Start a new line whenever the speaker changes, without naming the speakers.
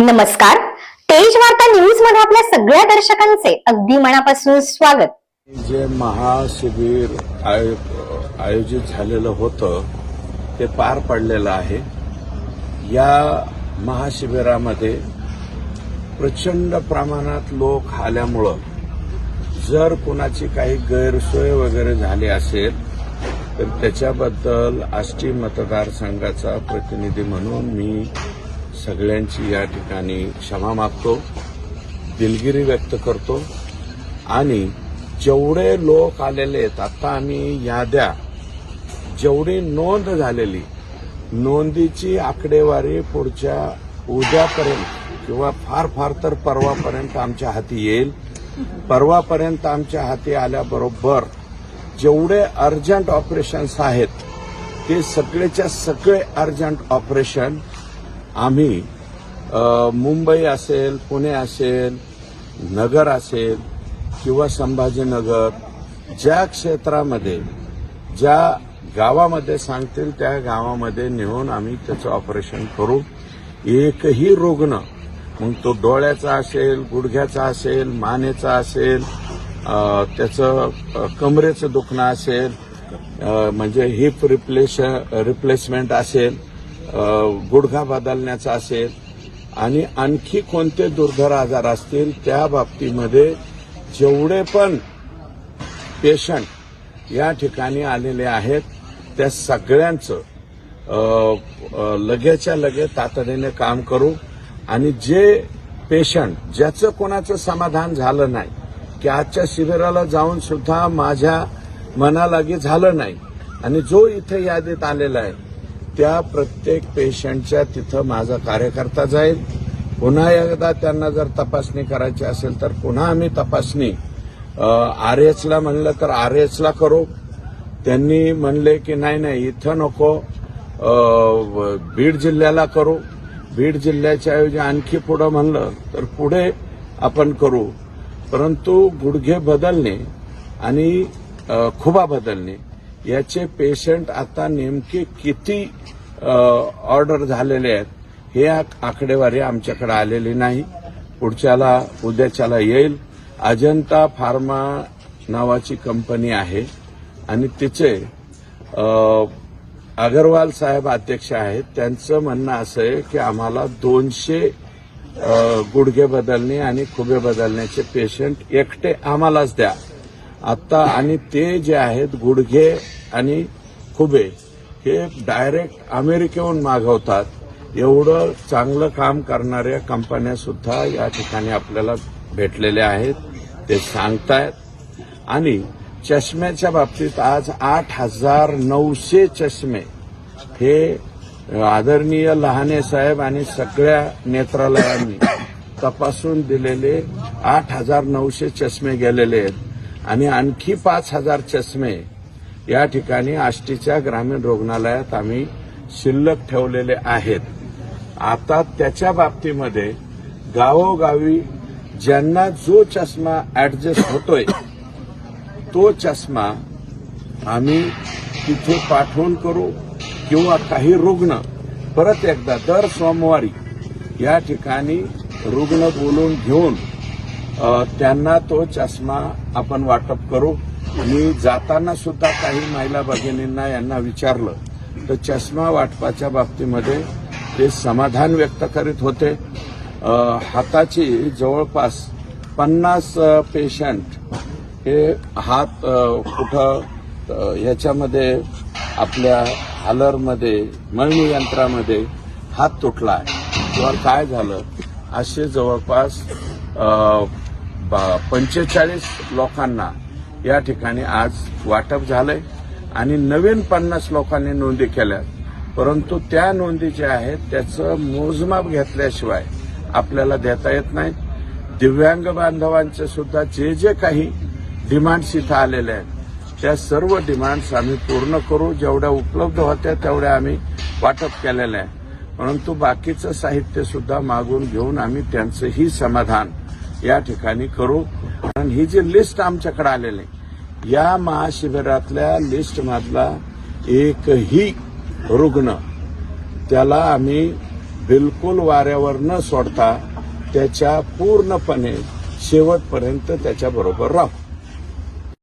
नमस्कार. तेज वार्ता न्यूज मध्ये आपल्या सगळ्या दर्शकांचे अगदी मनापासून स्वागत.
जे महाशिबिर आयोजित झालेलं होतं ते पार पडलेलं आहे. या महाशिबिरामध्ये प्रचंड प्रमाणात लोक आल्यामुळं जर कोणाची काही गैरसोय वगैरे झाली असेल तर त्याच्याबद्दल आष्टी मतदारसंघाचा प्रतिनिधी म्हणून मी सगळ्यांची या ठिकाणी क्षमा मागतो, दिलगिरी व्यक्त करतो. आणि जेवढे लोक आलेले आहेत, आता आम्ही याद्या जेवढी नोंद झालेली नोंदीची आकडेवारी पुढच्या उद्यापर्यंत किंवा फार फार तर परवापर्यंत आमच्या हाती येईल. परवापर्यंत आमच्या हाती आल्याबरोबर जेवढे अर्जंट ऑपरेशन्स आहेत ते सगळेच्या सगळे अर्जंट ऑपरेशन आम्ही मुंबई असेल, पुणे असेल, नगर असेल किंवा संभाजीनगर, ज्या क्षेत्रामध्ये ज्या गावामध्ये सांगतील त्या गावामध्ये नेऊन आम्ही त्याचं ऑपरेशन करू. एकही रुग्ण, मग तो डोळ्याचा असेल, गुडघ्याचा असेल, मानेचा असेल, त्याचं कमरेचं दुखणं असेल, म्हणजे हिप रिप्लेसमेंट असेल, गुडघा बदलण्याचा असेल आणि आणखी कोणते दुर्धर आजार असतील, त्या बाबतीमध्ये जेवढे पण पेशंट या ठिकाणी आलेले आहेत त्या सगळ्यांचं लगेच्या लगे तातडीने काम करू. आणि जे पेशंट ज्याचं कोणाचं समाधान झालं नाही, की आजच्या शिबिराला जाऊन सुद्धा माझ्या मनालागी झालं नाही, आणि जो इथे यादीत आलेला आहे त्या प्रत्येक पेशंटच्या तिथं माझा कार्यकर्ता जाईल. पुन्हा एकदा त्यांना जर तपासणी करायची असेल तर पुन्हा आम्ही तपासणी आरएचला म्हणलं तर आरएचला करू. त्यांनी म्हणले की नाही इथं नको, बीड जिल्ह्याला करू. बीड जिल्ह्याच्या ऐवजी आणखी पुढं म्हणलं तर पुढे आपण करू. परंतु गुडघे बदलणे आणि खुबा बदलणे याचे पेशंट आता नेमके किती ऑर्डर झालेले आहेत हे आकडेवारी आमच्याकडे आलेली नाही. पुढच्याला उद्याच्याला येईल. अजंता फार्मा नावाची कंपनी आहे आणि तिचे अग्रवाल साहेब अध्यक्ष आहेत. त्यांचं म्हणणं असं आहे की आम्हाला 200 गुडघे बदलणे आणि खुबे बदलण्याचे पेशंट एकटे आम्हालाच द्या आता. आणि ते जे आहेत गुडघे आणि खुबे हे डायरेक्ट अमेरिकेहून मागवतात. एवढं चांगलं काम करणाऱ्या कंपन्या सुद्धा या ठिकाणी आपल्याला भेटलेल्या आहेत, ते सांगतायत. आणि चष्म्याच्या बाबतीत आज 8,900 चष्मे हे आदरणीय लहाने साहेब आणि सगळ्या नेत्रालयांनी तपासून दिलेले 8,900 चष्मे गेलेले आहेत. आणि आणखी 5,000 चष्मे या ठिकाणी आष्टीच्या ग्रामीण रुग्णालयात आम्ही शिल्लक ठेवलेले आहेत. आता त्याच्या बाबतीमध्ये गावोगावी ज्यांना जो चष्मा ऍडजस्ट होतोय तो चष्मा आम्ही तिथे पाठवून करू. किंवा काही रुग्ण परत एकदा दर सोमवारी या ठिकाणी रुग्ण बोलून घेऊन त्यांना तो चष्मा आपण वाटप करू. मी जाताना सुद्धा काही महिला भगिनींना यांना विचारलं तर चष्मा वाटपाच्या बाबतीमध्ये ते समाधान व्यक्त करीत होते. हाताची जवळपास 50 पेशंट हे हात कुठं ह्याच्यामध्ये आपल्या हालरमध्ये मळणी यंत्रामध्ये हात तुटला आहे किंवा काय झालं असे जवळपास 45 लोकांना या ठिकाणी आज वाटप झालंय. आणि नवीन 50 लोकांनी नोंदी केल्या. परंतु त्या नोंदी ज्या आहेत त्याचं मोजमाप घेतल्याशिवाय आपल्याला देता येत नाही. दिव्यांग बांधवांचे सुद्धा जे जे काही डिमांड्स इथं आलेले आहेत त्या सर्व डिमांड्स आम्ही पूर्ण करू. जेवढ्या उपलब्ध होत्या तेवढ्या आम्ही वाटप केलेल्या आहे. परंतु बाकीचं साहित्य सुद्धा मागून घेऊन आम्ही त्यांचंही समाधान या ठिकाणी करू. कारण ही जी लिस्ट आमच्याकडे आलेली आहे या महाशिबिरातल्या लिस्टमधला एकही रुग्ण त्याला आम्ही बिलकुल वाऱ्यावर न सोडता त्याच्या पूर्णपणे शेवटपर्यंत त्याच्याबरोबर राहू.